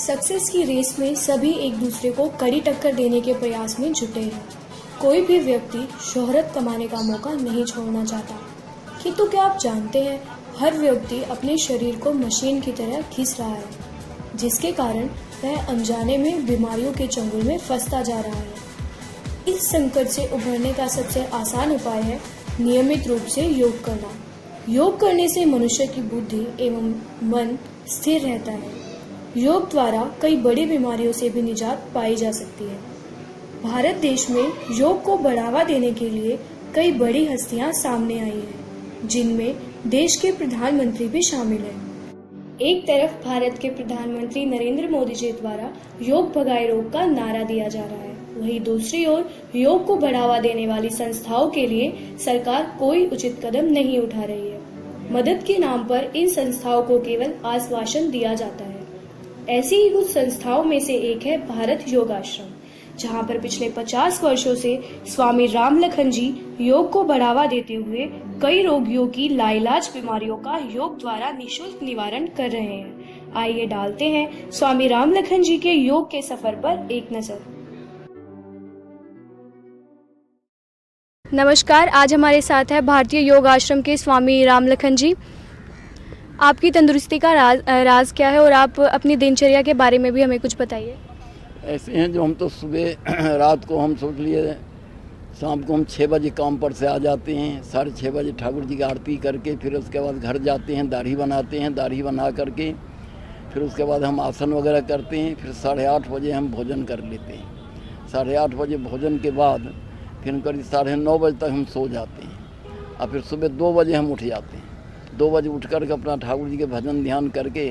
Success की race में सभी एक दूसरे को कड़ी टक्कर देने के प्रयास में जुटे हैं। कोई भी व्यक्ति शोहरत कमाने का मौका नहीं छोड़ना चाहता। किंतु क्या आप जानते हैं, हर व्यक्ति अपने शरीर को मशीन की तरह घिस रहा है, जिसके कारण वह अनजाने में बीमारियों के चंगुल में फंसता जा रहा है। इस संकट से उभरने का सबसे आसान उपाय है नियमित रूप से योग करना। योग करने से मनुष्य की बुद्धि एवं मन स्थिर रहता है। योग द्वारा कई बड़ी बीमारियों से भी निजात पाई जा सकती है। भारत देश में योग को बढ़ावा देने के लिए कई बड़ी हस्तियां सामने आई हैं, जिनमें देश के प्रधानमंत्री भी शामिल हैं। एक तरफ भारत के प्रधानमंत्री नरेंद्र मोदी जी द्वारा योग भगाए रोग का नारा दिया जा रहा है, वहीं दूसरी ओर योग को बढ़ावा देने वाली संस्थाओं के लिए सरकार कोई उचित कदम नहीं उठा रही है। मदद के नाम पर इन संस्थाओं को केवल आश्वासन दिया जाता है। ऐसी ही कुछ संस्थाओं में से एक है भारत योग आश्रम, जहां पर पिछले 50 वर्षों से स्वामी रामलखन जी योग को बढ़ावा देते हुए कई रोगियों की लाइलाज बीमारियों का योग द्वारा निःशुल्क निवारण कर रहे हैं। आइए डालते हैं स्वामी रामलखन जी के योग के सफर पर एक नजर। नमस्कार, आज हमारे साथ है भारतीय योग आश्रम के स्वामी रामलखन जी। आपकी तंदुरुस्ती का राज क्या है और आप अपनी दिनचर्या के बारे में भी हमें कुछ बताइए। ऐसे हैं जो हम तो सुबह रात को हम सोच लिए शाम को हम 6 बजे काम पर से आ जाते हैं। 6:30 बजे ठाकुर जी की आरती करके फिर उसके बाद घर जाते हैं, दाढ़ी बनाते हैं। दाढ़ी बना करके फिर उसके बाद हम आसन वगैरह करते हैं। फिर 8:30 बजे हम भोजन कर लेते हैं। 8:30 बजे भोजन के बाद फिर करीब 9:30 बजे तक हम सो जाते हैं और फिर सुबह 2 बजे हम उठ जाते हैं। 2 बजे उठ करके अपना ठाकुर जी के भजन ध्यान करके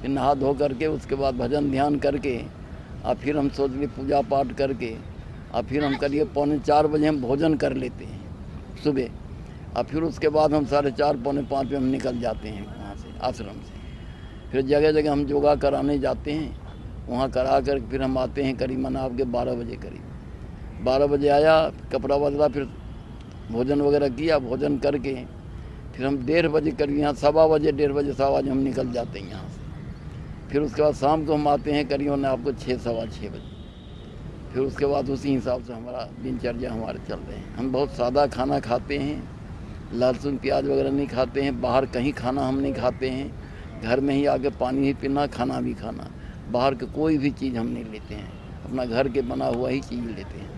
फिर नहा धो करके उसके बाद भजन ध्यान करके और फिर हम सोच लिए पूजा पाठ करके और फिर हम करिए 3:45 बजे हम भोजन कर लेते हैं सुबह। और फिर उसके बाद हम 4:30 पौने 5 बजे हम निकल जाते हैं वहाँ से आश्रम से। फिर जगह जगह हम योगा कराने जाते हैं, वहाँ करा कर फिर हम आते हैं करीबन आपके 12 बजे करीब। 12 बजे आया, कपड़ा बदला, फिर भोजन वगैरह किया। भोजन करके फिर हम 1:30 बजे करीब यहाँ 1:15 बजे 1:30 बजे 1:15 बजे हम निकल जाते हैं यहाँ से। फिर उसके बाद शाम को हम आते हैं करीबन आपको 6-6:15 बजे। फिर उसके बाद उसी हिसाब से हमारा दिनचर्या हमारे चल रहे हैं। हम बहुत सादा खाना खाते हैं, लहसुन प्याज वगैरह नहीं खाते हैं। बाहर कहीं खाना हम नहीं खाते हैं। घर में ही आके पानी ही पीना, खाना भी खाना। बाहर के कोई भी चीज़ हम नहीं लेते हैं, अपना घर के बना हुआ ही चीज़ लेते हैं।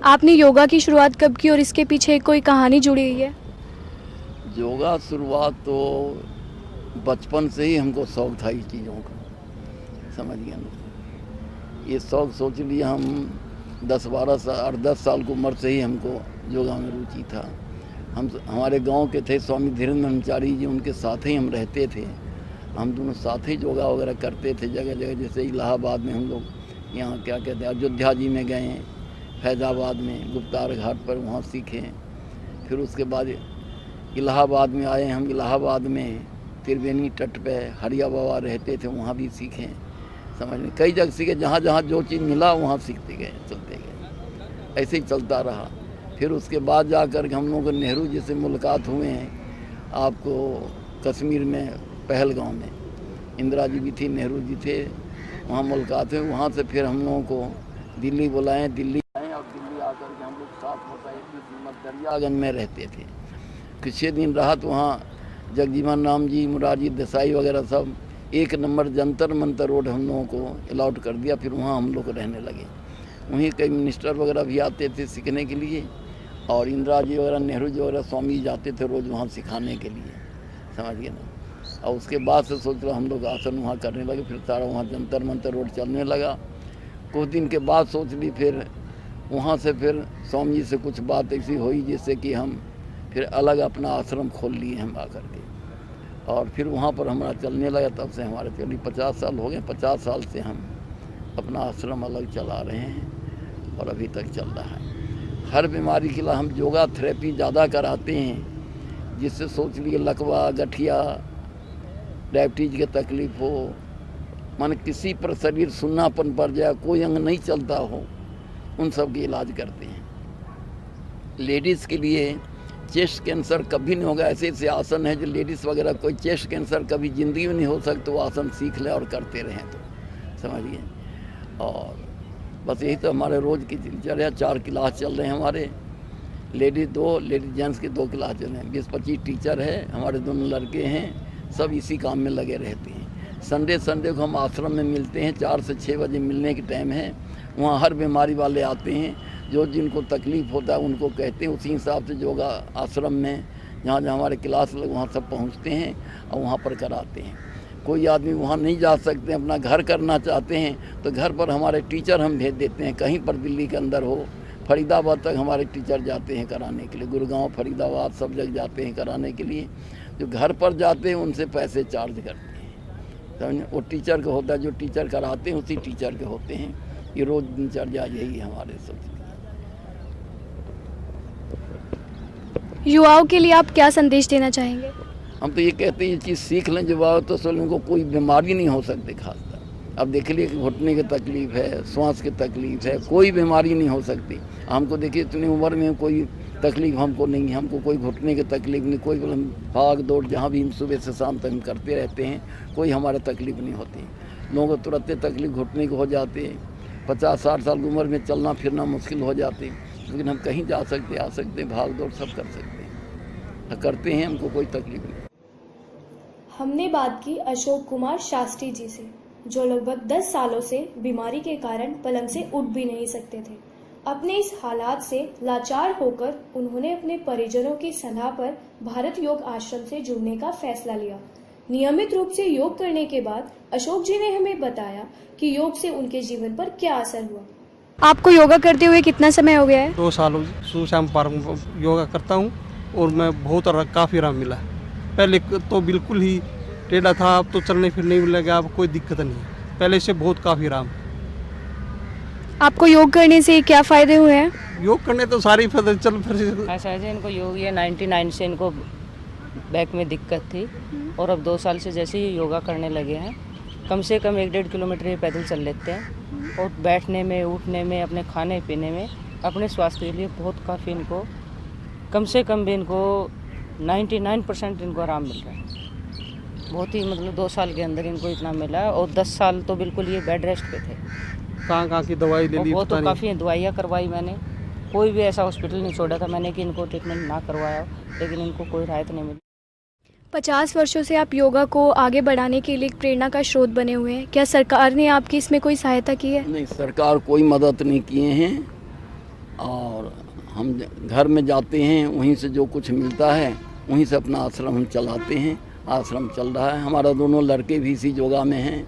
आपने योगा की शुरुआत कब की और इसके पीछे कोई कहानी जुड़ी हुई है? योगा शुरुआत तो बचपन से ही हमको शौक़ था इस चीज़ों का, समझ गया ना। ये शौक़ सोच लिया हम 10-12 साल 10 साल की उम्र से ही हमको योगा में रुचि था। हम हमारे गांव के थे स्वामी धीरेन्द्र ब्रह्मचारी जी, उनके साथ ही हम रहते थे। हम दोनों साथ ही योगा वगैरह करते थे जगह जगह। जैसे इलाहाबाद में हम लोग यहाँ क्या कहते हैं अयोध्या जी में गए, फैज़ाबाद में गुप्तार घाट पर वहाँ सीखे। फिर उसके बाद इलाहाबाद में आए हम। इलाहाबाद में त्रिवेणी तट पे हरिया बाबा रहते थे, वहाँ भी सीखे। समझ में कई जगह सीखे, जहाँ जहाँ जो चीज़ मिला वहाँ सीखते गए, चलते गए। ऐसे ही चलता रहा। फिर उसके बाद जा कर हम लोगों को नेहरू जी से मुलाकात हुए हैं आपको कश्मीर में पहलगाम में। इंदिरा जी भी थी, नेहरू जी थे, वहाँ मुलाकात हुई। वहाँ से फिर हम लोगों को दिल्ली बुलाए। दिल्ली आए और दिल्ली आकर के हम लोग साथ होता दरियागंज में रहते थे। कुछ दिन रहा तो वहाँ जगजीवन राम जी, मुरारजी देसाई वगैरह सब 1 नंबर जंतर मंतर रोड हम लोगों को अलाउड कर दिया। फिर वहाँ हम लोग रहने लगे। वहीं कई मिनिस्टर वगैरह भी आते थे सीखने के लिए, और इंदिरा जी वगैरह, नेहरू जी वगैरह, स्वामी जी जाते थे रोज़ वहाँ सिखाने के लिए, समझिए ना। और उसके बाद से सोच रहा हम लोग आसन वहाँ करने लगे। फिर सारा वहाँ जंतर मंतर रोड चलने लगा। कुछ दिन के बाद सोच ली फिर वहाँ से फिर स्वामी जी से कुछ बात ऐसी हुई जिससे कि हम फिर अलग अपना आश्रम खोल लिए हम आकर के, और फिर वहाँ पर हमारा चलने लगा। तब से हमारे चलिए 50 साल हो गए। 50 साल से हम अपना आश्रम अलग चला रहे हैं और अभी तक चल रहा है। हर बीमारी के लिए हम योगा थेरेपी ज़्यादा कराते हैं, जिससे सोच लिए लकवा, गठिया, डायबिटीज की तकलीफ़ हो, माने किसी पर शरीर सुन्नापन पड़ जाए, कोई अंग नहीं चलता हो, उन सब की इलाज करते हैं। लेडीज़ के लिए चेस्ट कैंसर कभी नहीं होगा। ऐसे ऐसे आसन है जो लेडीज़ वगैरह कोई चेस्ट कैंसर कभी ज़िंदगी में नहीं हो सकता, वो आसन सीख लें और करते रहें तो समझिए। और बस यही तो हमारे रोज़ की दिनचर्या। 4 क्लास चल रहे हैं हमारे, लेडीज़ 2, लेडीज जेंट्स के 2 क्लास चल रहे हैं। 20-25 टीचर है, हमारे दोनों लड़के हैं, सब इसी काम में लगे रहते हैं। संडे को हम आश्रम में मिलते हैं, 4 से 6 बजे मिलने की टाइम है। वहाँ हर बीमारी वाले आते हैं, जो जिनको तकलीफ़ होता है उनको कहते हैं। उसी हिसाब से योगा आश्रम में जहाँ जहाँ हमारे क्लास लगे वहाँ सब पहुँचते हैं और वहाँ पर कराते हैं। कोई आदमी वहाँ नहीं जा सकते, अपना घर करना चाहते हैं तो घर पर हमारे टीचर हम भेज देते हैं। कहीं पर दिल्ली के अंदर हो, फरीदाबाद तक हमारे टीचर जाते हैं कराने के लिए, गुड़गांव, फरीदाबाद सब जगह जाते हैं कराने के लिए। जो घर पर जाते हैं उनसे पैसे चार्ज करते हैं, समझे। वो टीचर का होता है, जो टीचर कराते हैं उसी टीचर के होते हैं। ये रोज़ दिनचर्या यही है हमारे सब। युवाओं के लिए आप क्या संदेश देना चाहेंगे? हम तो ये कहते हैं ये चीज़ सीख लें युवाओं, तो असल उनको कोई बीमारी नहीं हो सकती खासकर। अब देख लिए घुटने की तकलीफ़ है, श्वास की तकलीफ़ है, कोई बीमारी नहीं हो सकती। हमको देखिए इतनी उम्र में कोई तकलीफ़ हमको नहीं है, हमको कोई घुटने की तकलीफ़ नहीं, कोई भाग दौड़ जहाँ भी हम सुबह से शाम तक हम करते रहते हैं, कोई हमारे तकलीफ़ नहीं होती। लोगों को तुरंत तकलीफ़ घुटने की हो जाती है, 50-60 साल की उम्र में चलना फिरना मुश्किल हो जाती, लेकिन हम कहीं जा सकते, आ सकते, भाग दौड़ सब कर सकते हैं, करते हैं, हमको कोई तकलीफ़ नहीं। हमने बात की अशोक कुमार शास्त्री जी से, जो लगभग 10 सालों से बीमारी के कारण पलंग से उठ भी नहीं सकते थे। अपने इस हालात से लाचार होकर उन्होंने अपने परिजनों की सलाह पर भारत योग आश्रम से जुड़ने का फैसला लिया। नियमित रूप से योग करने के बाद अशोक जी ने हमें बताया कि योग से उनके जीवन पर क्या असर हुआ। आपको योगा करते हुए कितना समय हो गया है? 2 साल हो गए। सुबह शाम पार्क योगा करता हूँ और मैं बहुत काफ़ी आराम मिला। पहले तो बिल्कुल ही टेढ़ा था, अब तो चलने फिरने में लगा, अब कोई दिक्कत नहीं है। पहले से बहुत काफ़ी आराम। आपको योग करने से क्या फ़ायदे हुए हैं? योग करने तो सारी चल फिर ऐसा है इनको योग, ये 99 से इनको बैक में दिक्कत थी और अब 2 साल से जैसे ही योगा करने लगे हैं, कम से कम 1-1.5 किलोमीटर ही पैदल चल लेते हैं और बैठने में, उठने में, अपने खाने पीने में, अपने स्वास्थ्य के लिए बहुत काफ़ी इनको, कम से कम भी इनको 99% इनको आराम मिल रहा है। बहुत ही मतलब 2 साल के अंदर इनको इतना मिला है और 10 साल तो बिल्कुल ये बेड रेस्ट पे थे। कहाँ की दवाई ले ली, वो तो काफ़ी दवाइयाँ करवाई मैंने, कोई भी ऐसा हॉस्पिटल नहीं छोड़ा था मैंने कि इनको ट्रीटमेंट ना करवाया, लेकिन इनको कोई राहत नहीं मिली। 50 वर्षों से आप योगा को आगे बढ़ाने के लिए एक प्रेरणा का स्रोत बने हुए हैं। क्या सरकार ने आपकी इसमें कोई सहायता की है? नहीं, सरकार कोई मदद नहीं किए हैं और हम घर में जाते हैं, वहीं से जो कुछ मिलता है वहीं से अपना आश्रम हम चलाते हैं। आश्रम चल रहा है, हमारा दोनों लड़के भी इसी योगा में हैं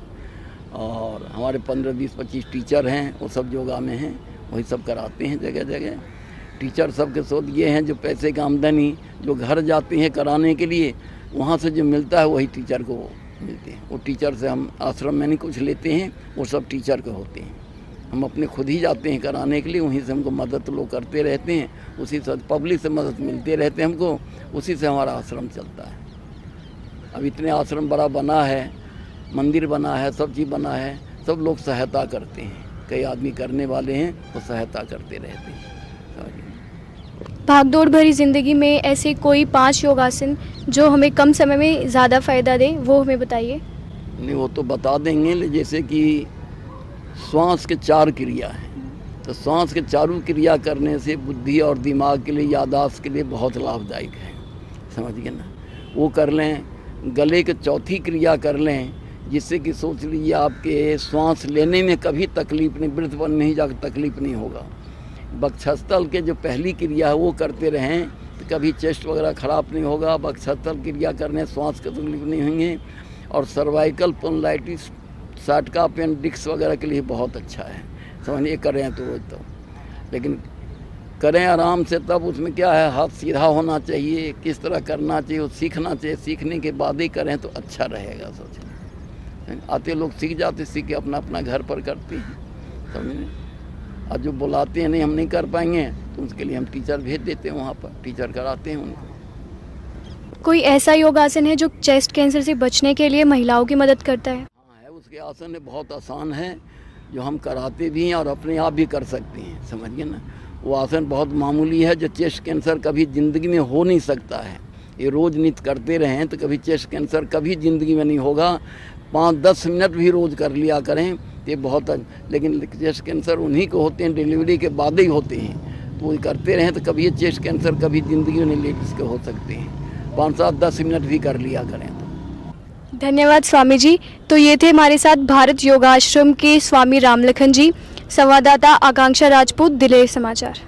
और हमारे 15, 20, 25 टीचर हैं, वो सब योगा में हैं, वही सब कराते हैं जगह जगह। टीचर सब के सोच ये हैं जो पैसे का आमदनी जो घर जाते हैं कराने के लिए, वहाँ से जो मिलता है वही टीचर को मिलते हैं। वो टीचर से हम आश्रम में नहीं कुछ लेते हैं, वो सब टीचर के होते हैं। हम अपने खुद ही जाते हैं कराने के लिए, वहीं से हमको मदद लोग करते रहते हैं, उसी से पब्लिक से मदद मिलते रहते हैं हमको, उसी से हमारा आश्रम चलता है। अब इतने आश्रम बड़ा बना है, मंदिर बना है, सब चीज़ बना है, सब लोग सहायता करते हैं। कई आदमी करने वाले हैं वो सहायता करते रहते हैं। भागदौड़ भरी जिंदगी में ऐसे कोई 5 योगासन जो हमें कम समय में ज़्यादा फ़ायदा दे, वो हमें बताइए। नहीं, वो तो बता देंगे, जैसे कि श्वास के 4 क्रिया हैं, तो श्वास के चारों क्रिया करने से बुद्धि और दिमाग के लिए, याददाश्त के लिए बहुत लाभदायक है, समझिए ना। वो कर लें। गले के 4थी क्रिया कर लें, जिससे कि सोच लीजिए आपके श्वास लेने में कभी तकलीफ नहीं, वृद्धवन में ही जाकर तकलीफ नहीं होगा। वक्षस्थल के जो पहली क्रिया है वो करते रहें तो कभी चेस्ट वगैरह ख़राब नहीं होगा। वक्षस्थल क्रिया करने श्वास की तकलीफ नहीं होंगे। और सर्वाइकल स्पॉन्डिलाइटिस, साटका, अपेंडिक्स वगैरह के लिए बहुत अच्छा है, समझिए। करें तो रोज तो, लेकिन करें आराम से। तब उसमें क्या है, हाथ सीधा होना चाहिए, किस तरह करना चाहिए वो सीखना चाहिए। सीखने के बाद ही करें तो अच्छा रहेगा। सोचिए, आते लोग सीख जाते, सीख के अपना अपना घर पर करते हैं, समझे। और जो बुलाते हैं नहीं हम नहीं कर पाएंगे तो उसके लिए हम टीचर भेज देते हैं, वहाँ पर टीचर कराते हैं उनको। कोई ऐसा योगासन है जो चेस्ट कैंसर से बचने के लिए महिलाओं की मदद करता है? हाँ है, उसके आसन बहुत आसान है, जो हम कराते भी हैं और अपने आप भी कर सकते हैं, समझिए ना। वो आसन बहुत मामूली है। जो चेस्ट कैंसर कभी ज़िंदगी में हो नहीं सकता है, ये रोज़ नित्य करते रहें तो कभी चेस्ट कैंसर कभी ज़िंदगी में नहीं होगा। 5-10 मिनट भी रोज़ कर लिया करें ये बहुत। लेकिन चेस्ट कैंसर उन्हीं को होते हैं डिलीवरी के बाद ही होते हैं, तो वो करते रहें तो कभी ये चेस्ट कैंसर कभी ज़िंदगी में लेडीज़ के हो सकते हैं। 5-7-10 मिनट भी कर लिया करें तो। धन्यवाद स्वामी जी। तो ये थे हमारे साथ भारत योगाश्रम के स्वामी रामलखन जी। संवाददाता आकांक्षा राजपूत, दिल्ली समाचार।